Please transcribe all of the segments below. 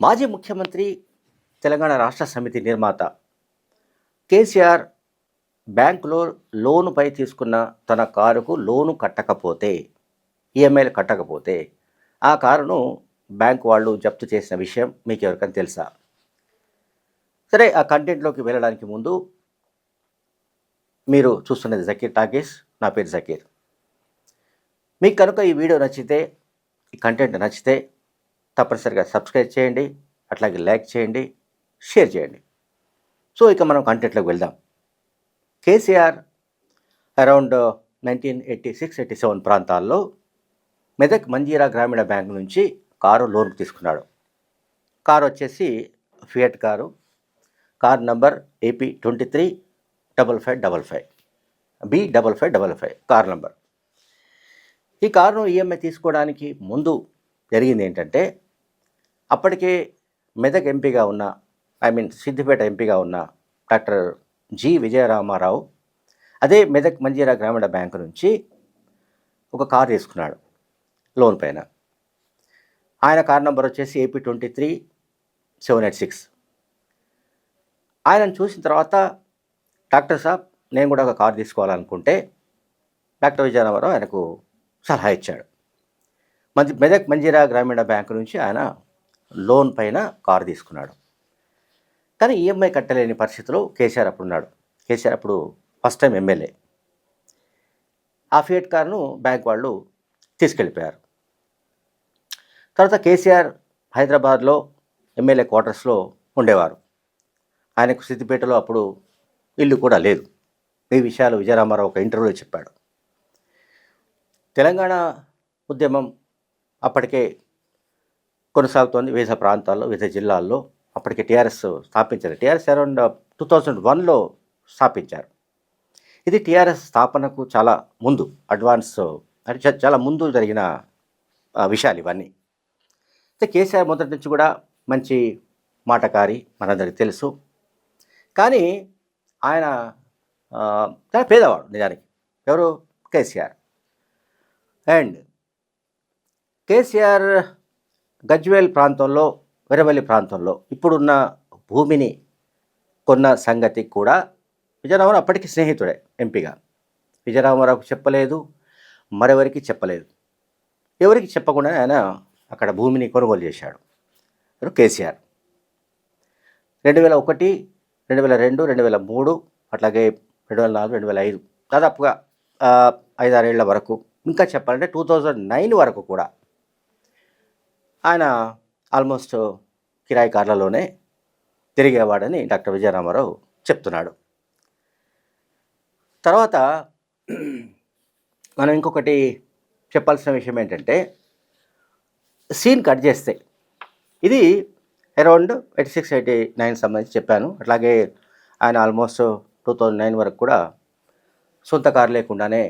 మాజీ ముఖ్యమంత్రి, తెలంగాణ రాష్ట్ర సమితి నిర్మాత కేసీఆర్ బ్యాంకులో లోనుపై తీసుకున్న తన కారుకు లోను కట్టకపోతే, ఈఎంఐలు కట్టకపోతే ఆ కారును బ్యాంకు వాళ్ళు జప్తు చేసిన విషయం మీకు ఎవరికైనా తెలుసా? సరే, ఆ కంటెంట్లోకి వెళ్ళడానికి ముందు మీరు చూస్తున్నది జకీర్ టాకీస్. నా పేరు జకీర్. మీకు కనుక ఈ వీడియో నచ్చితే, ఈ కంటెంట్ నచ్చితే తప్పనిసరిగా సబ్స్క్రైబ్ చేయండి, అట్లాగే లైక్ చేయండి, షేర్ చేయండి. సో ఇక మనం కంటెంట్లోకి వెళ్దాం. కేసీఆర్ అరౌండ్ 1986-87 ప్రాంతాల్లో మెదక్ మంజీరా గ్రామీణ బ్యాంక్ నుంచి కారు లోన్కి తీసుకున్నాడు. కారు వచ్చేసి fiat car. Car number AP235555 B5555 car number. ఈ కారును ఈఎంఐ తీసుకోవడానికి ముందు జరిగింది ఏంటంటే, అప్పటికే మెదక్ ఎంపీగా ఉన్న, సిద్దిపేట ఎంపీగా ఉన్న డాక్టర్ జి విజయరామారావు అదే మెదక్ మంజీరా గ్రామీణ బ్యాంకు నుంచి ఒక కారు తీసుకున్నాడు లోన్ పైన. ఆయన కార్ నంబర్ వచ్చేసి AP23786. ఆయనను చూసిన తర్వాత, డాక్టర్ సాబ్ నేను కూడా ఒక కారు తీసుకోవాలనుకుంటే డాక్టర్ విజయరామారావు ఆయనకు సలహా ఇచ్చాడు. మెదక్ మంజీరా గ్రామీణ బ్యాంకు నుంచి ఆయన లోన్ పైన కారు తీసుకున్నాడు. కానీ ఈఎంఐ కట్టలేని పరిస్థితిలో కేసీఆర్ అప్పుడు ఉన్నాడు. కేసీఆర్ అప్పుడు ఫస్ట్ టైం ఎమ్మెల్యే. ఆ ఫియట్ కారును బ్యాంక్ వాళ్ళు తీసుకెళ్ళిపోయారు. తర్వాత కేసీఆర్ హైదరాబాద్లో ఎమ్మెల్యే క్వార్టర్స్లో ఉండేవారు. ఆయనకు సిద్దిపేటలో అప్పుడు ఇల్లు కూడా లేదు. ఈ విషయాలు విజయరామారావు ఒక ఇంటర్వ్యూలో చెప్పాడు. తెలంగాణ ఉద్యమం అప్పటికే కొనసాగుతోంది వివిధ ప్రాంతాల్లో, వివిధ జిల్లాల్లో. అప్పటికే టీఆర్ఎస్ స్థాపించారు. టీఆర్ఎస్ అరౌండ్ 2001లో స్థాపించారు. ఇది టీఆర్ఎస్ స్థాపనకు చాలా ముందు, అడ్వాన్స్ అంటే చాలా ముందు జరిగిన విషయాలు ఇవన్నీ. అయితే కేసీఆర్ మొదటి నుంచి కూడా మంచి మాటకారి, మనందరికీ తెలుసు. కానీ ఆయన చాలా పేదవాడు నిజానికి. ఎవరు? కేసీఆర్. అండ్ కేసీఆర్ గజ్వేల్ ప్రాంతంలో, వెరవల్లి ప్రాంతంలో ఇప్పుడున్న భూమిని కొన్న సంగతి కూడా విజయరామారావు అప్పటికి స్నేహితుడే ఎంపీగా. విజయరామారావుకు చెప్పలేదు, మరెవరికి చెప్పలేదు. ఎవరికి చెప్పకుండా ఆయన అక్కడ భూమిని కొనుగోలు చేశాడు కేసీఆర్. 2001, 2002, 2003 అట్లాగే 2004, 2005 దాదాపుగా 5-6 ఏళ్ల వరకు, ఇంకా చెప్పాలంటే 2009 వరకు కూడా ఆయన ఆల్మోస్ట్ కిరాయి కార్లలోనే తిరిగేవాడని డాక్టర్ విజయరామారావు చెప్తున్నాడు. తర్వాత మనం ఇంకొకటి చెప్పాల్సిన విషయం ఏంటంటే, సీన్ కట్ చేస్తే ఇది అరౌండ్ 86-89 సంబంధించి చెప్పాను. అట్లాగే ఆయన ఆల్మోస్ట్ 2009 వరకు కూడా సొంత కారు లేకుండానే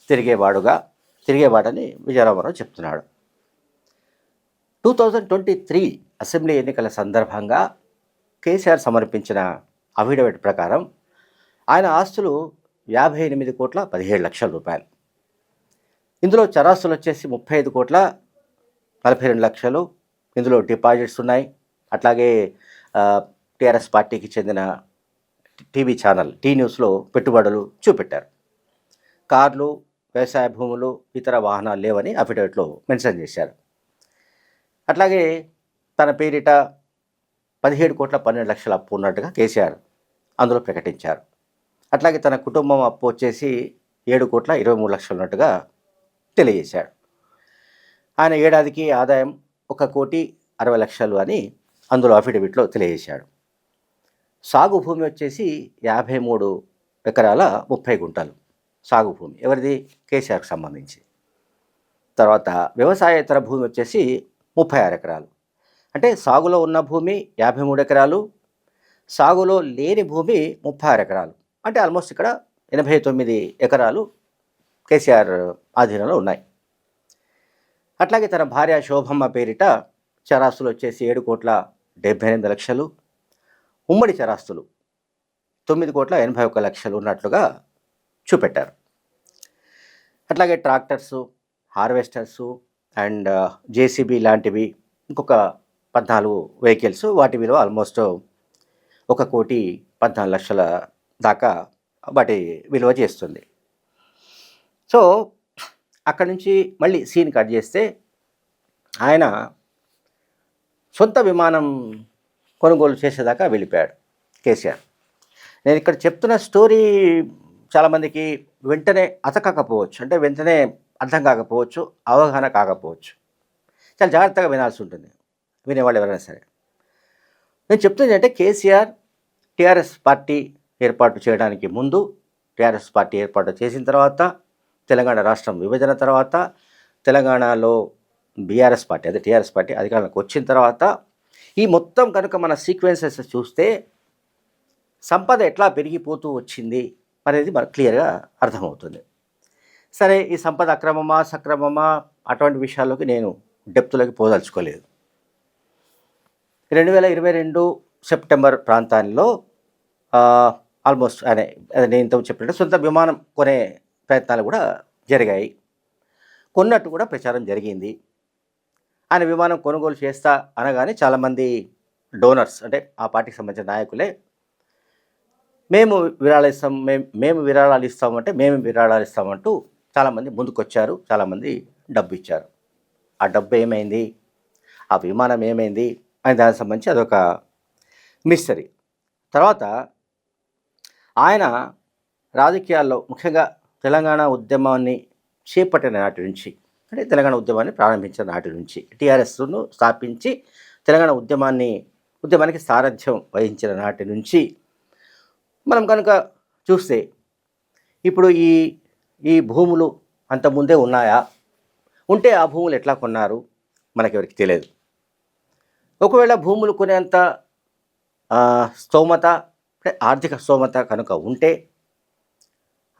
తిరిగేవాడని విజయరామారావు చెప్తున్నాడు. 2023 అసెంబ్లీ ఎన్నికల సందర్భంగా కేసీఆర్ సమర్పించిన అఫిడవిట్ ప్రకారం ఆయన ఆస్తులు 58,17,00,000 రూపాయలు. ఇందులో చరాస్తులు వచ్చేసి 35,42,00,000. ఇందులో డిపాజిట్స్ ఉన్నాయి. అట్లాగే టీఆర్ఎస్ పార్టీకి చెందిన టీవీ ఛానల్ టీ న్యూస్లో పెట్టుబడులు చూపెట్టారు. కార్లు, వ్యవసాయ భూములు, ఇతర వాహనాలు లేవని అఫిడవిట్లో మెన్షన్ చేశారు. అట్లాగే తన పేరిట 17,12,00,000 అప్పు ఉన్నట్టుగా కేసీఆర్ అందులో ప్రకటించారు. అట్లాగే తన కుటుంబం అప్పు వచ్చేసి 7,23,00,000 ఉన్నట్టుగా తెలియజేశాడు. ఆయన ఏడాదికి ఆదాయం 1,60,00,000 అని అందులో అఫిడవిట్లో తెలియజేశాడు. సాగు భూమి వచ్చేసి 53 ఎకరాల 30 గుంటలు సాగు భూమి. ఎవరిది? కేసీఆర్కి సంబంధించి. తర్వాత వ్యవసాయేతర భూమి వచ్చేసి 36 ఎకరాలు. అంటే సాగులో ఉన్న భూమి 53 ఎకరాలు, సాగులో లేని భూమి 36 ఎకరాలు. అంటే ఆల్మోస్ట్ ఇక్కడ 89 ఎకరాలు కేసీఆర్ ఆధీనంలో ఉన్నాయి. అట్లాగే తన భార్య శోభమ్మ పేరిట చరాస్తులు వచ్చేసి 7,78,00,000, ఉమ్మడి చరాస్తులు 9,81,00,000 ఉన్నట్లుగా చూపెట్టారు. అట్లాగే ట్రాక్టర్సు, హార్వెస్టర్సు అండ్ జేసీబీ లాంటివి ఇంకొక 14 వెహికల్స్, వాటి విలువ ఆల్మోస్ట్ 1,14,00,000 దాకా వాటి విలువ చేస్తుంది. సో అక్కడి నుంచి మళ్ళీ సీన్ కట్ చేస్తే ఆయన సొంత విమానం కొనుగోలు చేసేదాకా వెళ్ళిపోయాడు కేసీఆర్. నేను ఇక్కడ చెప్తున్న స్టోరీ చాలామందికి వెంటనే అతకకపోవచ్చు, అంటే వెంటనే అర్థం కాకపోవచ్చు, అవగాహన కాకపోవచ్చు. చాలా జాగ్రత్తగా వినాల్సి ఉంటుంది వినేవాళ్ళు ఎవరైనా సరే. నేను చెప్తుంది అంటే కేసీఆర్ టీఆర్ఎస్ పార్టీ ఏర్పాటు చేయడానికి ముందు, టీఆర్ఎస్ పార్టీ ఏర్పాటు చేసిన తర్వాత, తెలంగాణ రాష్ట్రం విభజన తర్వాత, తెలంగాణలో బీఆర్ఎస్ పార్టీ అదే టీఆర్ఎస్ పార్టీ అధికారంలోకి వచ్చిన తర్వాత, ఈ మొత్తం కనుక మన సీక్వెన్సెస్ చూస్తే సంపద ఎట్లా పెరిగిపోతూ వచ్చింది అనేది మనకు క్లియర్గా అర్థమవుతుంది. సరే, ఈ సంపద అక్రమమా సక్రమమా అటువంటి విషయాల్లోకి నేను డెప్త్లోకి పోదలుచుకోలేదు. 2022 సెప్టెంబర్ ప్రాంతాల్లో ఆల్మోస్ట్ నేను ఇంత చెప్పినట్టు సొంత విమానం కొనే ప్రయత్నాలు కూడా జరిగాయి, కొన్నట్టు కూడా ప్రచారం జరిగింది. ఆయన విమానం కొనుగోలు చేస్తా అనగానే చాలామంది డోనర్స్, అంటే ఆ పార్టీకి సంబంధించిన నాయకులే మేము విరాళాలు ఇస్తాం, మేము విరాళాలు ఇస్తామంటే మేము విరాళాలు ఇస్తామంటూ చాలామంది ముందుకొచ్చారు, చాలామంది డబ్బు ఇచ్చారు. ఆ డబ్బు ఏమైంది, ఆ విమానం ఏమైంది అని దానికి సంబంధించి అదొక మిస్టరీ. తర్వాత ఆయన రాజకీయాల్లో ముఖ్యంగా తెలంగాణ ఉద్యమాన్ని చేపట్టిన నాటి నుంచి, అంటే తెలంగాణ ఉద్యమాన్ని ప్రారంభించిన నాటి నుంచి, టీఆర్ఎస్ను స్థాపించి తెలంగాణ ఉద్యమానికి సారథ్యం వహించిన నాటి నుంచి మనం కనుక చూస్తే ఇప్పుడు ఈ భూములు అంతకుముందే ఉన్నాయా, ఉంటే ఆ భూములు ఎట్లా కొన్నారు మనకెవరికి తెలియదు. ఒకవేళ భూములు కొనేంత స్తోమత, ఆర్థిక స్తోమత కనుక ఉంటే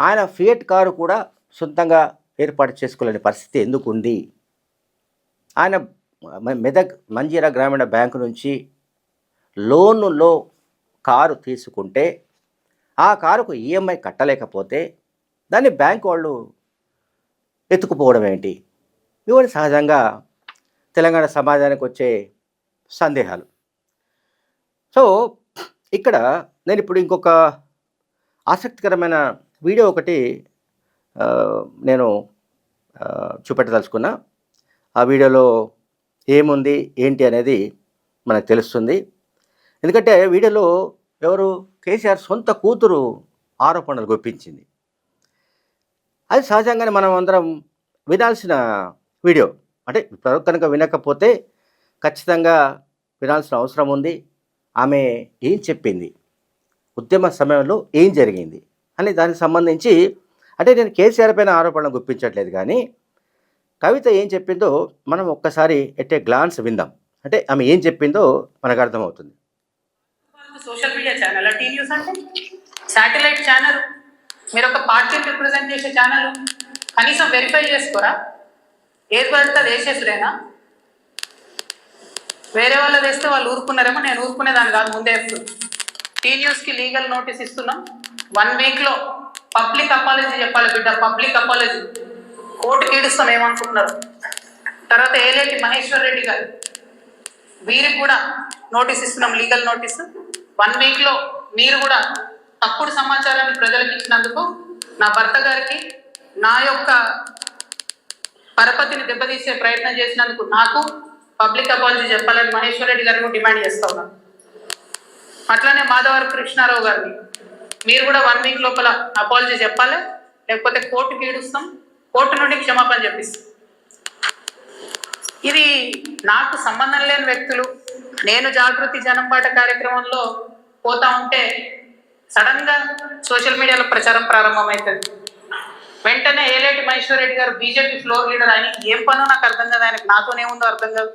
ఆయన ఫియట్ కారు కూడా సొంతంగా ఏర్పాటు చేసుకోలేని పరిస్థితి ఎందుకు ఉంది? ఆయన మెదక్ మంజీరా గ్రామీణ బ్యాంకు నుంచి లోనులో కారు తీసుకుంటే ఆ కారుకు ఈఎంఐ కట్టలేకపోతే దాన్ని బ్యాంకు వాళ్ళు ఎత్తుకుపోవడం ఏంటి? ఇవన్నీ సహజంగా తెలంగాణ సమాజానికి వచ్చే సందేహాలు. సో ఇక్కడ నేను ఇప్పుడు ఇంకొక ఆసక్తికరమైన వీడియో ఒకటి నేను చూపెట్టదలుచుకున్నా. ఆ వీడియోలో ఏముంది ఏంటి అనేది మనకు తెలుస్తుంది. ఎందుకంటే వీడియోలో ఎవరు, కేసీఆర్ సొంత కూతురు ఆరోపణలు గుప్పించింది. అది సహజంగానే మనం అందరం వినాల్సిన వీడియో. అంటే ఇప్పుడు కనుక వినకపోతే ఖచ్చితంగా వినాల్సిన అవసరం ఉంది. ఆమె ఏం చెప్పింది, ఉద్యమ సమయంలో ఏం జరిగింది అని దానికి సంబంధించి, అంటే నేను కేసీఆర్ పైన ఆరోపణలు గుప్పించట్లేదు, కానీ కవిత ఏం చెప్పిందో మనం ఒక్కసారి ఎట్ ఏ గ్లాన్స్ విందాం. అంటే ఆమె ఏం చెప్పిందో మనకు అర్థమవుతుంది. Social media channel T News అంటే శాటిలైట్ ఛానల్, మీరు ఒక పార్టీని రిప్రజెంట్ చేసే ఛానల్, కనీసం వెరిఫై చేసుకోరా? ఏది పడితే అది వేసేసుడేనా? వేరే వాళ్ళు వేస్తే వాళ్ళు ఊరుకున్నారేమో, నేను ఊరుకునేదాన్ని కాదు, ముందే టీ న్యూస్కి లీగల్ నోటీస్ ఇస్తున్నాం. 1 వీక్లో పబ్లిక్ అపాలజీ చెప్పాలి బిడ్డ, పబ్లిక్ అపాలజీ. కోర్టుకి ఈడుస్తాం ఏమనుకుంటున్నారు. తర్వాత ఏలేటి మహేశ్వర్ రెడ్డి గారు, వీరికి కూడా నోటీస్ ఇస్తున్నాం, లీగల్ నోటీస్. 1 వీక్లో మీరు కూడా తప్పుడు సమాచారాన్ని ప్రజలకు ఇచ్చినందుకు, నా భర్త గారికి నా యొక్క పరపతిని దెబ్బతీసే ప్రయత్నం చేసినందుకు నాకు పబ్లిక్ అపాలజీ చెప్పాలని మహేశ్వర్ రెడ్డి గారిని డిమాండ్ చేస్తా ఉన్నాను. అట్లానే మాధవర్ కృష్ణారావు గారిని మీరు కూడా 1 వీక్ లోపల అపాలజీ చెప్పాలి, లేకపోతే కోర్టుకి ఈడుస్తాం, కోర్టు నుండి క్షమాపణ చెప్పిస్తాం. ఇది నాకు సంబంధం లేని వ్యక్తులు. నేను జాగృతి జనంపాట కార్యక్రమంలో పోతా ఉంటే సడన్గా సోషల్ మీడియాలో ప్రచారం ప్రారంభమవుతుంది. వెంటనే ఏలేటి మహేశ్వర్ రెడ్డి గారు బీజేపీ ఫ్లోర్ లీడర్, ఆయనకి ఏం పనో నాకు అర్థం కాదు, ఆయనకు నాతోనేముందో అర్థం కాదు,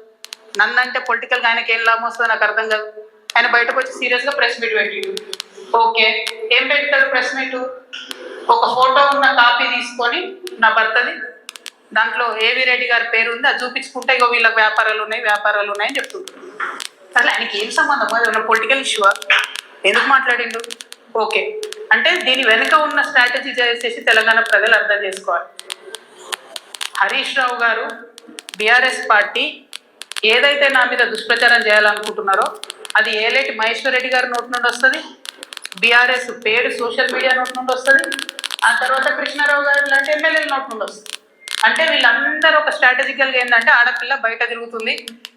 నన్నంటే పొలిటికల్గా ఆయనకి ఏం లాభం వస్తుందో నాకు అర్థం కాదు. ఆయన బయటకు వచ్చి సీరియస్గా ప్రెస్ మీట్ పెట్టిండు. ఓకే, ఏం పెడతాడు ప్రెస్ మీట్? ఒక ఫోటో ఉన్న కాపీ తీసుకొని నా భర్తది, దాంట్లో ఏవి రెడ్డి గారి పేరు ఉంది, అది చూపించుకుంటే ఇగో వీళ్ళకి వ్యాపారాలు ఉన్నాయని చెప్తుంటారు. అసలు ఆయనకి ఏం సంబంధం? అది పొలిటికల్ ఇష్యూవా? ఎందుకు మాట్లాడిండు? ఓకే, అంటే దీని వెనుక ఉన్న స్ట్రాటజీ చేసేసి తెలంగాణ ప్రజలు అర్థం చేసుకోవాలి. హరీష్ రావు గారు, బీఆర్ఎస్ పార్టీ ఏదైతే నా మీద దుష్ప్రచారం చేయాలనుకుంటున్నారో అది ఏలేటి మహేశ్వర్ రెడ్డి గారి నోటి నుండి వస్తుంది, బీఆర్ఎస్ పేరు సోషల్ మీడియా నోటి నుండి వస్తుంది, ఆ తర్వాత కృష్ణారావు గారు లాంటి ఎమ్మెల్యేల నోటి నుండి వస్తుంది. అంటే వీళ్ళందరూ ఒక స్ట్రాటజికల్గా ఏంటంటే ఆడపిల్ల బయట తిరుగుతుంది,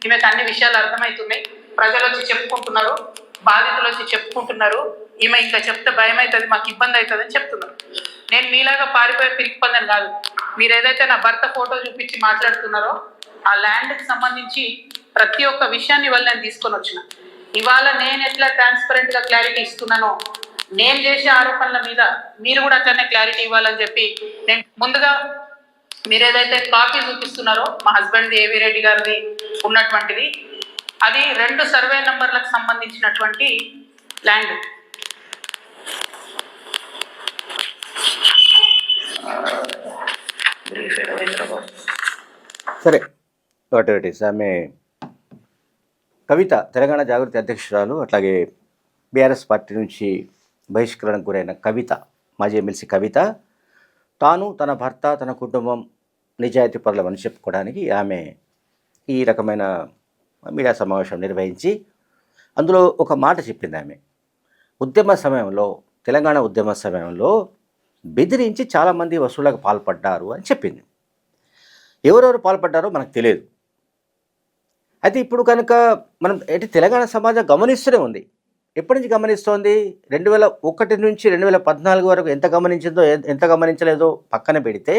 ఈమెకు అన్ని విషయాలు అర్థమవుతున్నాయి, ప్రజలు వచ్చి చెప్పుకుంటున్నారు, బాధితులు వచ్చి చెప్పుకుంటున్నారు, ఈమె ఇంకా చెప్తే భయం అవుతుంది, మాకు ఇబ్బంది అవుతుంది అని చెప్తున్నారు. నేను మీలాగా పారిపోయే పిరికిపందని కాదు. మీరు ఏదైతే నా భర్త ఫోటో చూపించి మాట్లాడుతున్నారో ఆ ల్యాండ్కి సంబంధించి ప్రతి ఒక్క విషయాన్ని ఇవాళ నేను తీసుకొని వచ్చిన. ఇవాళ నేను ఎట్లా ట్రాన్స్పరెంట్గా క్లారిటీ ఇస్తున్నానో నేను చేసే ఆరోపణల మీద మీరు కూడా అట్లనే క్లారిటీ ఇవ్వాలని చెప్పి నేను ముందుగా మీరు ఏదైతే కాపీ చూపిస్తున్నారో మా హస్బెండ్ ఏవి రెడ్డి గారిది ఉన్నటువంటిది, అది 2 సర్వే నంబర్లకు సంబంధించినటువంటి ల్యాండ్. సరే, వాట్ ఎవర్ ఇట్ ఈస్, ఆమె కవిత తెలంగాణ జాగృతి అధ్యక్షురాలు, అట్లాగే బీఆర్ఎస్ పార్టీ నుంచి బహిష్కరణకు గురైన కవిత, మాజీ ఎమ్మెల్సీ కవిత, తాను తన భర్త తన కుటుంబం నిజాయితీ పరులమని చెప్పుకోవడానికి ఆమె ఈ రకమైన మీడియా సమావేశం నిర్వహించి అందులో ఒక మాట చెప్పింది. ఆమె ఉద్యమ సమయంలో, తెలంగాణ ఉద్యమ సమయంలో బెదిరించి చాలామంది వసూళ్లకు పాల్పడ్డారు అని చెప్పింది. ఎవరెవరు పాల్పడ్డారో మనకు తెలియదు. అయితే ఇప్పుడు కనుక మనం తెలంగాణ సమాజం గమనిస్తూనే ఉంది. ఎప్పటి నుంచి గమనిస్తోంది? 2001 నుంచి 2014 వరకు ఎంత గమనించిందో ఎంత గమనించలేదో పక్కన పెడితే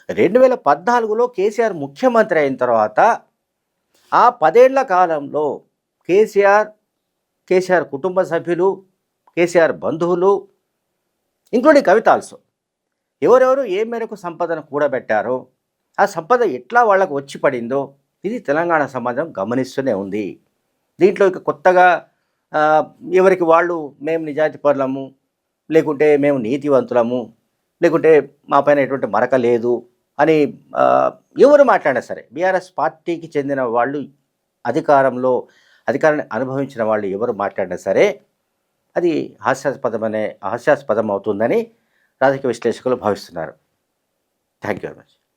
2014లో కేసీఆర్ ముఖ్యమంత్రి అయిన తర్వాత ఆ 10 ఏళ్ల కాలంలో కేసీఆర్ కుటుంబ సభ్యులు, కేసీఆర్ బంధువులు, ఇంక్లూడింగ్ కవిత ఆల్సో, ఎవరెవరు ఏ మేరకు సంపదను కూడబెట్టారో, ఆ సంపద ఎట్లా వాళ్ళకు వచ్చి పడిందో ఇది తెలంగాణ సమాజం గమనిస్తూనే ఉంది. దీంట్లో ఇక కొత్తగా ఎవరికి వాళ్ళు మేము నిజాయితీ పరులము, లేకుంటే మేము నీతివంతులము, లేకుంటే మా పైన ఎటువంటి మరక లేదు అని ఎవరు మాట్లాడినా సరే, బీఆర్ఎస్ పార్టీకి చెందిన వాళ్ళు, అధికారాన్ని అనుభవించిన వాళ్ళు ఎవరు మాట్లాడినా సరే అది హాస్యాస్పదం అవుతుందని రాజకీయ విశ్లేషకులు భావిస్తున్నారు. Thank you very much.